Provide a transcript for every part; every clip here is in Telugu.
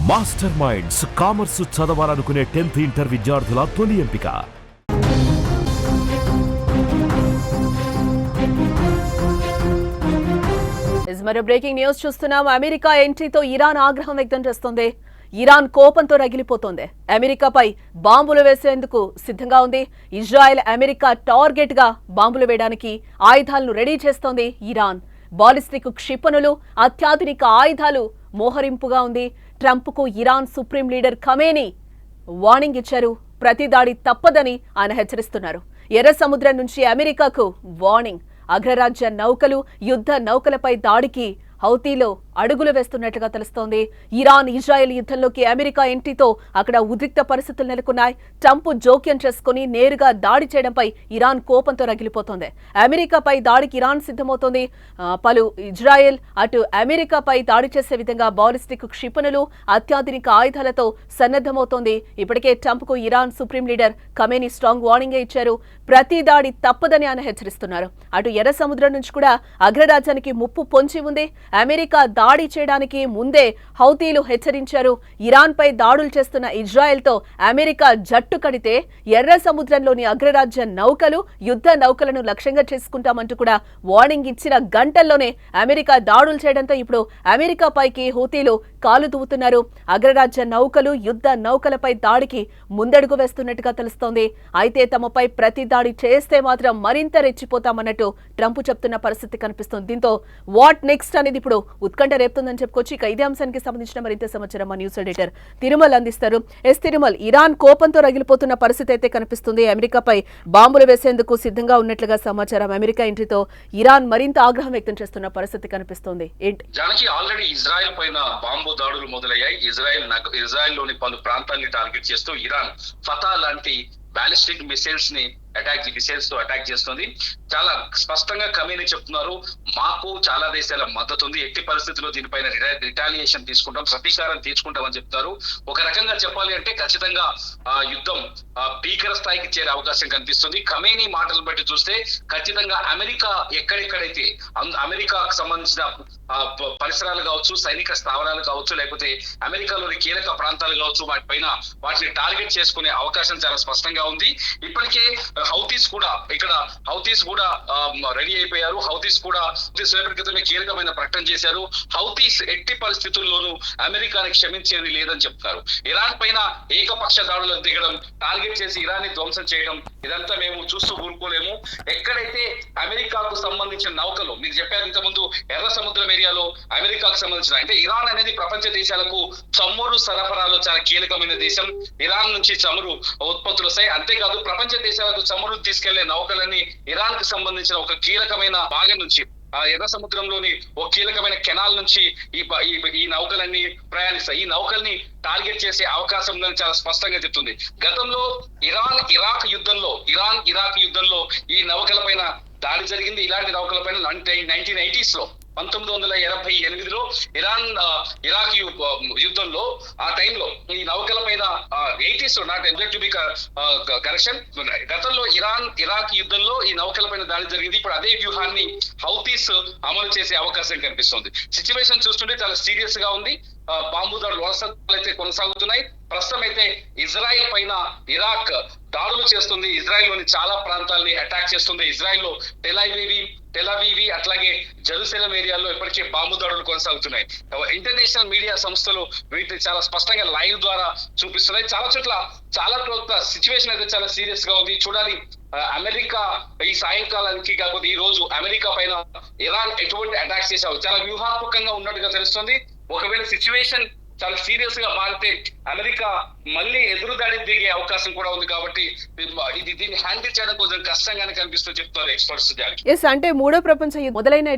మాస్టర్ మైండ్స్ కామర్స్ చదవాలనుకునే 10th ఇంటర్ విద్యార్థుల తొలి ఎంపిక. మరో బ్రేకింగ్ న్యూస్ చూస్తున్నాం. అమెరికా ఎంట్రీతో ఇరాన్ ఆగ్రహం వ్యక్తం చేస్తోంది. ఇరాన్ కోపంతో రగిలిపోతోంది. అమెరికాపై బాంబులు వేసేందుకు సిద్ధంగా ఉంది. ఇజ్రాయెల్ అమెరికా టార్గెట్ గా బాంబులు వేయడానికి ఆయుధాలను రెడీ చేస్తోంది ఇరాన్. బాలిస్టిక్ క్షిపణులు, అత్యాధునిక ఆయుధాలు మోహరింపుగా ఉంది. ట్రంప్ కు Iran supreme leader Khamenei warning ఇచ్చారు. ప్రతి దాడి తప్పదని ఆయన హెచ్చరిస్తున్నారు. ఎర్ర సముద్రం నుంచి అమెరికాకు వార్నింగ్. అగ్రరాజ్య నౌకలు, యుద్ధ నౌకలపై దాడికి హౌతీలో అడుగులు వేస్తున్నట్లుగా తెలుస్తోంది. ఇరాన్ ఇజ్రాయెల్ యుద్ధంలోకి అమెరికా ఎంట్రీతో అక్కడ ఉద్రిక్త పరిస్థితులు నెలకొన్నాయి. ట్రంప్ జోక్యం చేసుకుని నేరుగా దాడి చేయడంపై ఇరాన్ కోపంతో రగిలిపోతోంది. అమెరికాపై దాడికి ఇరాన్ సిద్ధమవుతోంది. పలు ఇజ్రాయెల్ అటు అమెరికాపై దాడి చేసే విధంగా బాలిస్టిక్ క్షిపణులు, అత్యాధునిక ఆయుధాలతో సన్నద్ధమవుతోంది. ఇప్పటికే ట్రంప్ కు Iran supreme leader Khamenei strong warning ఇచ్చారు. ప్రతి దాడి తప్పదని ఆయన హెచ్చరిస్తున్నారు. అటు ఎర్ర సముద్రం నుంచి కూడా అగ్రరాజ్యానికి ముప్పు పొంచి ఉంది. అమెరికా దాడి చేయడానికి ముందే హౌతీలు హెచ్చరించారు. ఇరాన్ పై దాడులు చేస్తున్న ఇజ్రాయెల్ తో అమెరికా జట్టు కడితే ఎర్ర సముద్రంలోని అగ్రరాజ్య నౌకలు, యుద్ధ నౌకలను లక్ష్యంగా చేసుకుంటామంటూ కూడా వార్నింగ్ ఇచ్చిన గంటల్లోనే అమెరికా దాడులు చేయడంతో ఇప్పుడు అమెరికా పైకి హౌతీలు కాలు దువ్వుతున్నారు. అగ్రరాజ్య నౌకలు, యుద్ధ నౌకలపై దాడికి ముందడుగు వేస్తున్నట్టుగా తెలుస్తోంది. అయితే తమపై ప్రతి దాడి చేస్తే మాత్రం మరింత రెచ్చిపోతామన్నట్టు ట్రంప్ చెప్తున్న పరిస్థితి కనిపిస్తుంది. దీంతో వాట్ నెక్స్ట్ అనేది ఇప్పుడు ఉత్కంఠ రేపుతుందని చెప్పుకోవచ్చు. ఇక ఇదే అంశానికి సంబంధించిన మరింత సమాచారం మా న్యూస్ ఎడిటర్ తిరుమల్ అందిస్తారు. తిరుమల్, ఇరాన్ కోపంతో రగిలిపోతున్న పరిస్థితి అయితే కనిపిస్తుంది. అమెరికాపై బాంబులు వేసేందుకు సిద్ధంగా ఉన్నట్లుగా సమాచారం. అమెరికా ఎంట్రీతో ఇరాన్ మరింత ఆగ్రహం వ్యక్తం చేస్తున్న పరిస్థితి కనిపిస్తుంది. జానకి, ఆల్రెడీ ఇజ్రాయెల్ పైన బాంబు దాడులు మొదలయ్యాయి. ఇజ్రాయెల్ లోని పలు ప్రాంతాన్ని టార్గెట్ చేస్తూ ఇరాన్ ఫతా లాంటి బాలిస్టిక్ మిసైల్స్ ని మిసైల్స్ తో అటాక్ చేస్తుంది. చాలా స్పష్టంగా ఖమేనీ చెప్తున్నారు, మాకు చాలా దేశాల మద్దతు ఉంది, ఎట్టి పరిస్థితుల్లో దీనిపైన రిటాలియేషన్ తీసుకుంటాం, ప్రతీకారం తీసుకుంటామని చెప్తారు. ఒక రకంగా చెప్పాలి అంటే ఖచ్చితంగా యుద్ధం భీకర స్థాయికి చేరే అవకాశం కనిపిస్తుంది. ఖమేనీ మాటలు బట్టి చూస్తే ఖచ్చితంగా అమెరికా ఎక్కడెక్కడైతే అమెరికాకు సంబంధించిన పరిసరాలు కావచ్చు, సైనిక స్థావరాలు కావచ్చు, లేకపోతే అమెరికాలోని కీలక ప్రాంతాలు కావచ్చు, వాటిని టార్గెట్ చేసుకునే అవకాశం చాలా స్పష్టంగా ఉంది. ఇప్పటికే హౌతీస్ కూడా రెడీ అయిపోయారు. హౌతీస్ కూడా సేపటి క్రితమే కీలకమైన ప్రకటన చేశారు. హౌతీస్ ఎట్టి పరిస్థితుల్లోనూ అమెరికాని క్షమించేది లేదని చెప్తారు. ఇరాన్ పైన ఏకపక్ష దాడులకు దిగడం, టార్గెట్ చేసి ఇరాన్ ని ధ్వంసం చేయడం, ఇదంతా మేము చూస్తూ ఊరుకోలేము. ఎక్కడైతే అమెరికాకు సంబంధించిన నౌకలు, మీరు చెప్పారు ఇంతకుముందు, ఎర్ర సముద్రం ఏరియాలో అమెరికాకు సంబంధించిన, అంటే ఇరాన్ అనేది ప్రపంచ దేశాలకు చమురు సరఫరాలో చాలా కీలకమైన దేశం. ఇరాన్ నుంచి చమురు ఉత్పత్తులు వస్తాయి. అంతేకాదు ప్రపంచ దేశాలకు చమురు తీసుకెళ్లే నౌకలన్నీ ఇరాన్ కు సంబంధించిన ఒక కీలకమైన భాగం నుంచి, ఎర్ర సముద్రంలోని ఒక కీలకమైన కెనాల్ నుంచి ఈ నౌకలన్నీ ప్రయాణిస్తాయి. ఈ నౌకల్ని టార్గెట్ చేసే అవకాశం ఉందని చాలా స్పష్టంగా చెప్తుంది. గతంలో ఇరాన్ ఇరాక్ యుద్ధంలో ఈ నౌకల పైన దాడి జరిగింది. ఇలాంటి నౌకల పైన 1980s లో 1988లో ఇరాక్ యుద్ధంలో, ఆ టైంలో ఈ నౌకల పైన 80s not exact to be correction, గతంలో ఇరాక్ యుద్ధంలో ఈ నౌకల పైన దాడి జరిగింది. ఇప్పుడు అదే వ్యూహాన్ని హౌతీస్ అమలు చేసే అవకాశం కనిపిస్తుంది. సిచ్యువేషన్ చూస్తుంటే చాలా సీరియస్ గా ఉంది. బాంబు దాడులు వరుసలు కొనసాగుతున్నాయి. ప్రస్తుతం అయితే ఇజ్రాయెల్ పైన ఇరాక్ దాడులు చేస్తుంది. ఇజ్రాయెల్ లోని చాలా ప్రాంతాలని అటాక్ చేస్తుంది. ఇజ్రాయెల్ లో టెలవీవి అట్లాగే జెరూసలేం ఏరియాలో ఇప్పటికే బాంబు దాడులు కొనసాగుతున్నాయి. ఇంటర్నేషనల్ మీడియా సంస్థలు వీటిని చాలా స్పష్టంగా లైవ్ ద్వారా చూపిస్తున్నాయి. చాలా చోట్ల సిచ్యువేషన్ అయితే చాలా సీరియస్ గా ఉంది. చూడాలి అమెరికా ఈ సాయంకాలానికి, కాకపోతే ఈ రోజు అమెరికా పైన ఇరాన్ ఎటువంటి అటాక్స్ చేశావు చాలా వ్యూహాత్మకంగా ఉన్నట్టుగా తెలుస్తుంది. ఒకవేళ సిచ్యువేషన్ చాలా సీరియస్ గా మారితే అమెరికా మళ్ళీ ఎదురుదాడి దిగే అవకాశం కూడా ఉంది. కాబట్టి దీన్ని హ్యాండిల్ చేయడం కొంచెం కష్టంగానే కనిపిస్తుంది చెప్తారు ఎక్స్పర్ట్స్. అంటే మూడో ప్రపంచ యుద్ధం మొదలైన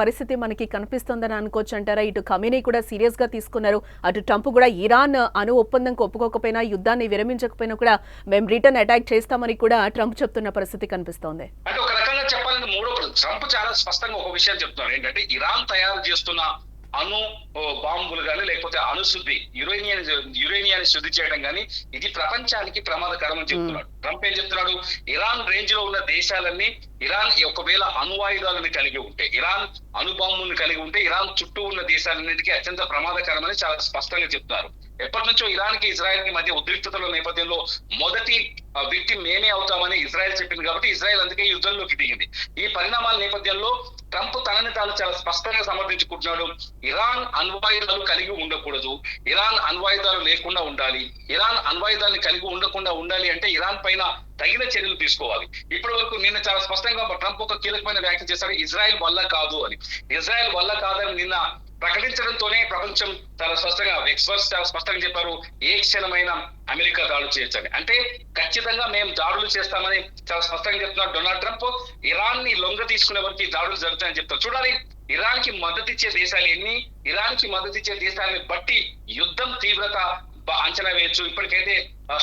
పరిస్థితి మనకి కనిపిస్తుందని అనుకోవచ్చు అంటారా? ఇటు ఖమేనీ కూడా సీరియస్ గా తీసుకున్నారు. అటు ట్రంప్ కూడా ఇరాన్ అణు ఒప్పందంకి ఒప్పుకోకపోయినా, యుద్ధాన్ని విరమించకపోయినా కూడా మేము రిటర్న్ అటాక్ చేస్తామని కూడా ట్రంప్ చెప్తున్న పరిస్థితి కనిపిస్తోంది. అంటే ఒక రకంగా చెప్పాలంటే ట్రంప్ చాలా స్పష్టంగా ఒక విషయం చెప్తున్నారు, ఏంటంటే ఇరాన్ తయారు చేస్తున్న అణు బాంబులు కానీ, లేకపోతే అణుశుద్ధి యురేనియాన్ని శుద్ధి చేయడం కానీ, ఇది ప్రపంచానికి ప్రమాదకరం అని చెప్తున్నాడు. ట్రంప్ ఏం చెప్తున్నాడు, ఇరాన్ రేంజ్ లో ఉన్న దేశాలన్నీ, ఇరాన్ ఒకవేళ అణువాయుధాలను కలిగి ఉంటే, ఇరాన్ అణుబాంబులను కలిగి ఉంటే ఇరాన్ చుట్టూ ఉన్న దేశాలన్నిటికీ అత్యంత ప్రమాదకరమని చాలా స్పష్టంగా చెప్తున్నారు. ఎప్పటి నుంచో ఇరాన్ కి ఇజ్రాయెల్ కి మధ్య ఉద్రిక్తతల నేపథ్యంలో మొదటి వ్యక్తి మేమే అవుతామని ఇజ్రాయెల్ చెప్పింది కాబట్టి ఇజ్రాయెల్ అందుకే యుద్ధంలోకి దిగింది. ఈ పరిణామాల నేపథ్యంలో ట్రంప్ తనని తాను చాలా స్పష్టంగా సమర్థించుకుంటున్నాడు. ఇరాన్ అణ్వాయుధాలు కలిగి ఉండకూడదు, ఇరాన్ అణ్వాయుధాలు లేకుండా ఉండాలి, ఇరాన్ అణ్వాయుధాలను కలిగి ఉండకుండా ఉండాలి అంటే ఇరాన్ పైన తగిన చర్యలు తీసుకోవాలి. ఇప్పటి వరకు నిన్న చాలా స్పష్టంగా ట్రంప్ ఒక కీలకమైన వ్యాఖ్య చేశారు, ఇజ్రాయెల్ వల్ల కాదు అని. ఇజ్రాయెల్ వల్ల కాదని నిన్న ప్రకటించడంతోనే ప్రపంచం చాలా స్పష్టంగా ఎక్స్పర్ట్స్ చాలా స్పష్టంగా చెప్పారు, ఏ క్షణమైన అమెరికా దాడులు చేయొచ్చని. అంటే ఖచ్చితంగా మేము దాడులు చేస్తామని చాలా స్పష్టంగా చెప్తున్నారు డొనాల్డ్ ట్రంప్. ఇరాన్ ని లొంగ తీసుకునే వరకు ఈ దాడులు జరుగుతాయని చెప్తారు. చూడాలి ఇరాన్ కి మద్దతు ఇచ్చే దేశాలు ఎన్ని, ఇరాన్ కి మద్దతు ఇచ్చే దేశాలని బట్టి యుద్ధం తీవ్రత అంచనా వేయొచ్చు. ఇప్పటికైతే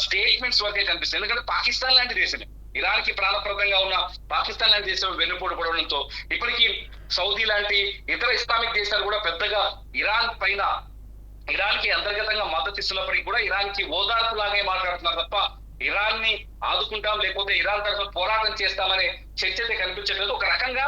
స్టేట్మెంట్స్ వరకే కనిపిస్తుంది. ఎందుకంటే పాకిస్తాన్ లాంటి దేశమే, ఇరాన్ కి ప్రాణప్రదంగా ఉన్న పాకిస్తాన్ లాంటి దేశం వెన్నుపోటు పడడంతో ఇప్పటికీ సౌదీ లాంటి ఇతర ఇస్లామిక్ దేశాలు కూడా పెద్దగా ఇరాన్ కి అంతర్గతంగా మద్దతు ఇస్తున్నప్పటికీ కూడా ఇరాన్ కి ఓదార్పు లాగే మాట్లాడుతున్నారు తప్ప ఇరాన్ ని ఆదుకుంటాం లేకపోతే ఇరాన్ తరఫున పోరాటం చేస్తామనే చర్చ అయితే కనిపించట్లేదు. ఒక రకంగా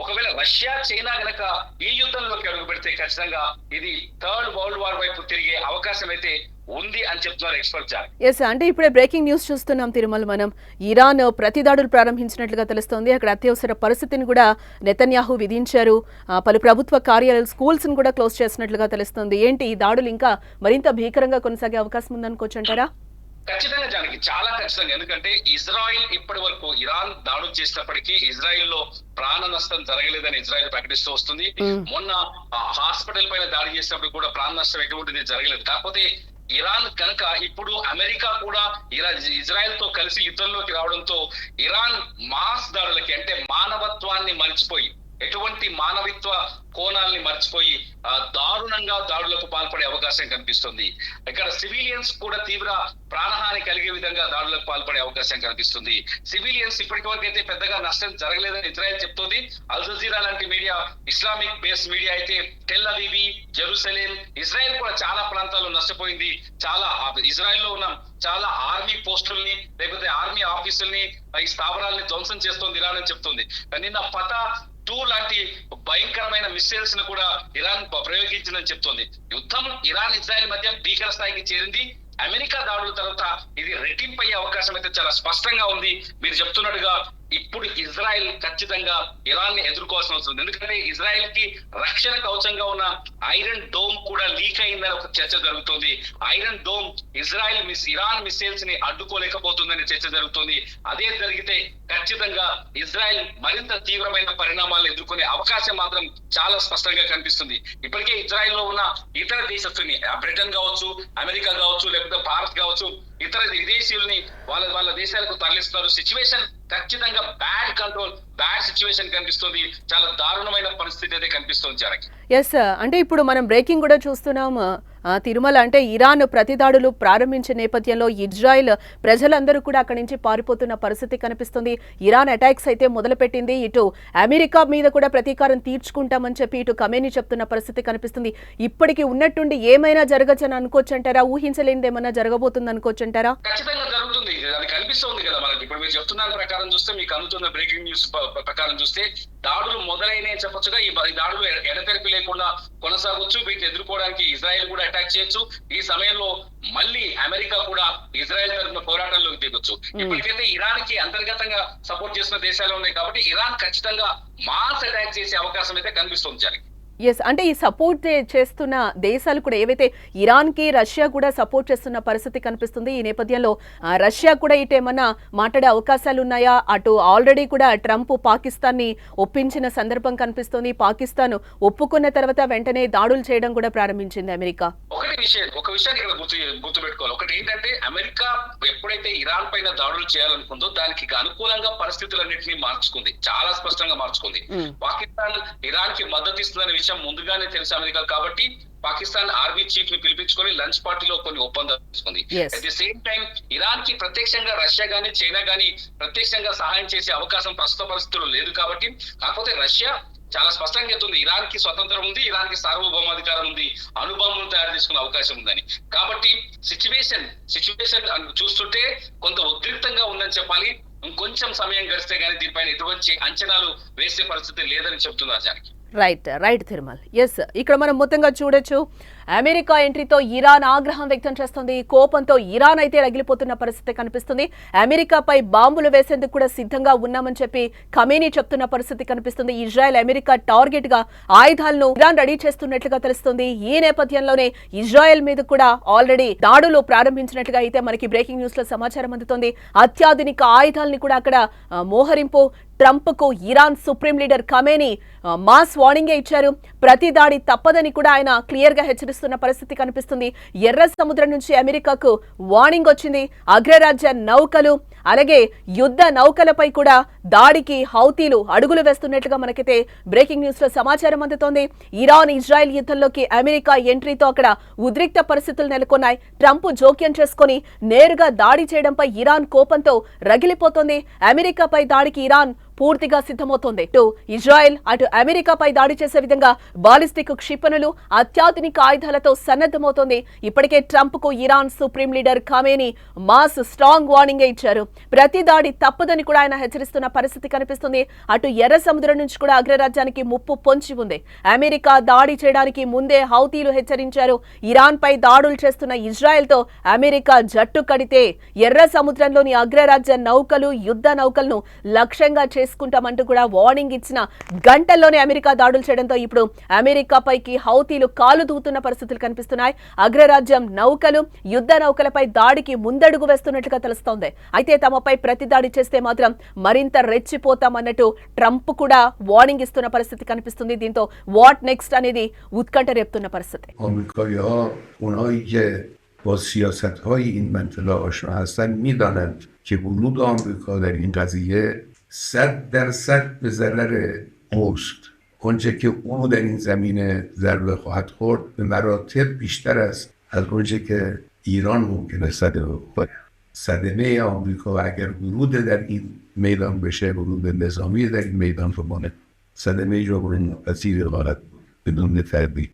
ఒకవేళ రష్యా చైనా గనక ఈ యుద్ధంలోకి అడుగు పెడితే ఖచ్చితంగా ఇది థర్డ్ వరల్డ్ వార్ వైపు తిరిగే అవకాశం అయితే ఉంది అని చెప్తున్నారు ఎక్స్పర్ట్. ఎస్, అంటే ఇప్పుడే బ్రేకింగ్ న్యూస్ చూస్తున్నాం తిరుమల. మనం ఇరాన్ ప్రతిదాడులు ప్రారంభించినట్లుగా తెలుస్తోంది. అక్కడ అత్యవసర పరిస్థితిని కూడా నెతన్యాహు విధించారు. పలు ప్రభుత్వ కార్యాలయాలు, స్కూల్స్ ను కూడా క్లోజ్ చేసినట్లుగా తెలుస్తోంది. ఏంటి ఈ దాడులు ఇంకా మరింత భీకరంగా కొనసాగే అవకాశం ఉందనుకోవచ్చు అంటారా? ఖచ్చితంగా జానకి, చాలా ఖచ్చితంగా. ఎందుకంటే ఇజ్రాయిల్ ఇప్పటి వరకు ఇరాన్ దాడులు చేసినప్పటికీ ఇజ్రాయిల్ లో ప్రాణ నష్టం జరగలేదని ఇజ్రాయిల్ ప్రకటిస్తూ వస్తుంది. మొన్న హాస్పిటల్ పైన దాడి చేసినప్పుడు కూడా ప్రాణ నష్టం ఎటువంటిది జరగలేదు. కాకపోతే ఇరాన్ కనుక ఇప్పుడు అమెరికా కూడా ఇజ్రాయెల్ తో కలిసి యుద్ధంలోకి రావడంతో ఇరాన్ మాస్ దాడులకి అంటే మానవత్వాన్ని మర్చిపోయి, ఎటువంటి మానవత్వ కోణాలని మర్చిపోయి దారుణంగా దాడులకు పాల్పడే అవకాశం కనిపిస్తుంది. ఇక్కడ సివిలియన్స్ కూడా తీవ్ర ప్రాణహాని కలిగే విధంగా దాడులకు పాల్పడే అవకాశం కనిపిస్తుంది. సివిలియన్స్ ఇప్పటి వరకు అయితే పెద్దగా నష్టం జరగలేదని ఇజ్రాయెల్ చెప్తోంది. అల్ జజీరా లాంటి మీడియా, ఇస్లామిక్ బేస్ మీడియా అయితే టెల్ అవీవ్, జెరూసలేం, ఇజ్రాయెల్ కూడా చాలా ప్రాంతాల్లో నష్టపోయింది. చాలా ఇజ్రాయెల్ లో ఉన్న చాలా ఆర్మీ పోస్టుల్ని లేకపోతే ఆర్మీ ఆఫీసుల్ని, ఈ స్థావరాలని ధ్వంసం చేస్తోంది ఇరాన్ అని చెప్తుంది. నిన్న ఫతా 2 లాంటి భయంకరమైన మిసైల్స్ ను కూడా ఇరాన్ ప్రయోగించిందని చెప్తోంది. యుద్ధం ఇరాన్ ఇజ్రాయెల్ మధ్య భీకర స్థాయికి చేరింది. అమెరికా దాడుల తర్వాత ఇది రెట్టింపు అయ్యే అవకాశం అయితే చాలా స్పష్టంగా ఉంది. మీరు చెప్తున్నట్టుగా ఇప్పుడు ఇజ్రాయెల్ ఖచ్చితంగా ఇరాన్ ని ఎదుర్కోవాల్సిన అవసరం ఉంది. ఎందుకంటే ఇజ్రాయెల్ కి రక్షణ కవచంగా ఉన్న ఐరన్ డోమ్ కూడా లీక్ అయిందని ఒక చర్చ జరుగుతుంది. ఐరన్ డోమ్ ఇరాన్ మిసైల్స్ ని అడ్డుకోలేకపోతుందని చర్చ జరుగుతుంది. అదే జరిగితే ఖచ్చితంగా ఇజ్రాయెల్ మరింత తీవ్రమైన పరిణామాలను ఎదుర్కొనే అవకాశం మాత్రం చాలా స్పష్టంగా కనిపిస్తుంది. ఇప్పటికే ఇజ్రాయెల్ లో ఉన్న ఇతర దేశస్తుల్ని, బ్రిటన్ కావచ్చు, అమెరికా కావచ్చు, లేకపోతే భారత్ కావచ్చు, ఇతర విదేశీయుల్ని వాళ్ళ దేశాలకు తరలిస్తున్నారు. సిచ్యువేషన్ ఖచ్చితంగా బ్యాడ్ సిచ్యువేషన్ కనిపిస్తుంది. చాలా దారుణమైన పరిస్థితి అయితే కనిపిస్తుంది జనకి. ఎస్, అంటే ఇప్పుడు మనం బ్రేకింగ్ కూడా చూస్తున్నాం తిరుమల. అంటే ఇరాన్ ప్రతిదాడులు ప్రారంభించే నేపథ్యంలో ఇజ్రాయెల్ ప్రజలందరూ కూడా అక్కడి నుంచి పారిపోతున్న పరిస్థితి కనిపిస్తుంది. ఇరాన్ అటాక్స్ అయితే మొదలుపెట్టింది. ఇటు అమెరికా మీద కూడా ప్రతీకారం తీర్చుకుంటామని చెప్పి ఇటు ఖమేనీ చెప్తున్న పరిస్థితి కనిపిస్తుంది. ఇప్పటికీ ఉన్నట్టుండి ఏమైనా జరగచ్చని అనుకోవచ్చు అంటారా? ఊహించలేనిది ఏమైనా జరగబోతుంది అనుకోవచ్చు అంటారా? ఖచ్చితంగా జరుగుతుంది, అది కనిపిస్తుంది కదా మనకి. ఇప్పుడు మీరు చెప్తున్న ప్రకారం చూస్తే, మీకు అందుతున్న బ్రేకింగ్ న్యూస్ ప్రకారం చూస్తే దాడులు మొదలైనవి చెప్పొచ్చుగా. ఈ దాడులు ఎడతెరిపి లేకుండా కొనసాగొచ్చు. వీటిని ఎదుర్కోవడానికి ఇజ్రాయెల్ కూడా అటాక్ చేయొచ్చు. ఈ సమయంలో మళ్ళీ అమెరికా కూడా ఇజ్రాయెల్ తరఫున పోరాటంలోకి దిగొచ్చు. ఇప్పటికైతే ఇరాన్ కి అంతర్గతంగా సపోర్ట్ చేస్తున్న దేశాలు ఉన్నాయి కాబట్టి ఇరాన్ ఖచ్చితంగా మాస్ అటాక్ చేసే అవకాశం అయితే కనిపిస్తుంది జనకి. ఎస్, అంటే ఈ సపోర్ట్ చేస్తున్న దేశాలు కూడా ఏవైతే ఇరాన్ కి రష్యా కూడా సపోర్ట్ చేస్తున్న పరిస్థితి కనిపిస్తుంది. ఈ నేపథ్యంలో రష్యా కూడా ఇటు ఏమన్నా మాట్లాడే అవకాశాలు ఉన్నాయా? అటు ఆల్రెడీ కూడా ట్రంప్ పాకిస్తాన్ ని ఒప్పించిన సందర్భం కనిపిస్తుంది. పాకిస్తాన్ ఒప్పుకున్న తర్వాత వెంటనే దాడులు చేయడం కూడా ప్రారంభించింది అమెరికా. ఒక విషయాన్ని ఇక్కడ గుర్తుపెట్టుకోవాలి. ఒకటి ఏంటంటే, అమెరికా ఎప్పుడైతే ఇరాన్ పైన దాడులు చేయాలనుకుందో దానికి అనుకూలంగా పరిస్థితులన్నింటినీ మార్చుకుంది, చాలా స్పష్టంగా మార్చుకుంది. పాకిస్తాన్ ఇరాన్ కి మద్దతు ఇస్తుందనే విషయం ముందుగానే తెలుసు అమెరికా. కాబట్టి పాకిస్తాన్ ఆర్మీ చీఫ్ ని పిలిపించుకొని లంచ్ పార్టీలో కొన్ని ఒప్పందాలు తీసుకుంది. At the same time Iran కి ప్రత్యక్షంగా రష్యా గానీ చైనా గానీ ప్రత్యక్షంగా సహాయం చేసే అవకాశం ప్రస్తుత పరిస్థితుల్లో లేదు. కాబట్టి కాకపోతే రష్యా చాలా స్పష్టంగా చెప్తుంది, ఇరాన్ కి స్వతంత్రం ఉంది, ఇరాన్ కి సార్వభౌమాధికారం ఉంది, అణుబాంబులు తయారు చేసుకునే అవకాశం ఉందని. కాబట్టి సిచ్యువేషన్ చూస్తుంటే కొంత ఉద్రిక్తంగా ఉందని చెప్పాలి. ఇంకొంచెం సమయం గడిస్తే గానీ దీనిపైన ఎటువంటి అంచనాలు వేసే పరిస్థితి లేదని చెప్తున్నారు జానకి. రైట్ తిరుమల్. ఎస్, ఇక్కడ మనం మొత్తంగా చూడొచ్చు అమెరికా ఎంట్రీతో ఇరాన్ ఆగ్రహం వ్యక్తం చేస్తోంది. కోపంతో ఇరాన్ అయితే రగిలిపోతున్న పరిస్థితి కనిపిస్తుంది. అమెరికాపై బాంబులు వేసేందుకు కూడా సిద్ధంగా ఉన్నామని చెప్పి ఖమేనీ చెప్తున్న పరిస్థితి కనిపిస్తుంది. ఇజ్రాయెల్ అమెరికా టార్గెట్ గా ఆయుధాలను ఇరాన్ రెడీ చేస్తున్నట్లుగా తెలుస్తుంది. ఈ నేపథ్యంలోనే ఇజ్రాయెల్ మీద కూడా ఆల్రెడీ దాడులు ప్రారంభించినట్లుగా అయితే మనకి బ్రేకింగ్ న్యూస్ లో సమాచారం అందుతోంది. అత్యాధునిక ఆయుధాలని కూడా అక్కడ మోహరింపు. ట్రంప్ కు Iran supreme leader Khamenei mass వార్నింగే ఇచ్చారు. ప్రతి దాడి తప్పదని కూడా ఆయన క్లియర్ గా హెచ్చరిస్తున్న పరిస్థితి కనిపిస్తుంది. ఎర్ర సముద్రం నుంచి అమెరికాకు వార్నింగ్ వచ్చింది. అగ్రరాజ్య నౌకలు అలాగే యుద్ధ నౌకలపై కూడా దాడికి హౌతీలు అడుగులు వేస్తున్నట్లుగా మనకైతే బ్రేకింగ్ న్యూస్ లో సమాచారం అందుతోంది. ఇరాన్ ఇజ్రాయెల్ యుద్ధంలోకి అమెరికా ఎంట్రీతో అక్కడ ఉద్రిక్త పరిస్థితులు నెలకొన్నాయి. ట్రంప్ జోక్యం చేసుకుని నేరుగా దాడి చేయడంపై ఇరాన్ కోపంతో రగిలిపోతోంది. అమెరికాపై దాడికి ఇరాన్ పూర్తిగా సిద్ధమవుతోంది. ఇటు ఇజ్రాయెల్ అటు అమెరికాపై దాడి చేసే విధంగా బాలిస్టిక్ క్షిపణులు అత్యాధునిక ఆయుధాలతో సన్నద్ధమవుతోంది. ఇప్పటికే ట్రంప్ కు Iran supreme leader Khamenei mass strong warning ఇచ్చారు. ప్రతి దాడి తప్పదని కూడా ఆయన హెచ్చరిస్తున్న పరిస్థితి కనిపిస్తుంది. అటు ఎర్ర సముద్రం నుంచి కూడా అగ్రరాజ్యానికి ముప్పు పొంచి ఉంది. అమెరికా దాడి చేయడానికి ముందే హౌతీలు హెచ్చరించారు. ఇరాన్ పై దాడులు చేస్తున్న ఇజ్రాయెల్ తో అమెరికా జట్టు కడితే ఎర్ర సముద్రంలోని అగ్రరాజ్య నౌకలు యుద్ధ నౌకలను లక్ష్యంగా చేసుకుంటామంటూ కూడా వార్నింగ్ ఇచ్చిన గంటల్లోనే అమెరికా దాడులు చేయడంతో ఇప్పుడు అమెరికాపైకి హౌతీలు కాలు దూతున్న పరిస్థితులు కనిపిస్తున్నాయి. అగ్రరాజ్యం నౌకలు యుద్ధ నౌకలపై దాడికి ముందడుగు వేస్తున్నట్లుగా తెలుస్తోంది. అయితే తమపై ప్రతి దాడి చేస్తే మాత్రం మరింత రెచ్చిపోతామన్నట్టు ట్రంప్ కూడా వార్నింగ్ ఇస్తున్న పరిస్థితి కనిపిస్తుంది. దీంతో వాట్ నెక్స్ట్ అనేది ఉత్కంఠ రేపుతున్న పరిస్థితి. با سیاست‌های این منطقه آشنا هستند می‌دانند که ورود آمریکا در این قضیه 100% به ضرر اوست. آنچه که او در این زمینه ضربه خواهد خورد به مراتب بیشتر است از آنچه که ایران ممکنه صدمه بخوره. صدمه آمریکا و اگر ورود در این میدان بشه، ورود نظامی در این میدان رو مانه صدمه جبران پذیر خواهد بود بدون تردید.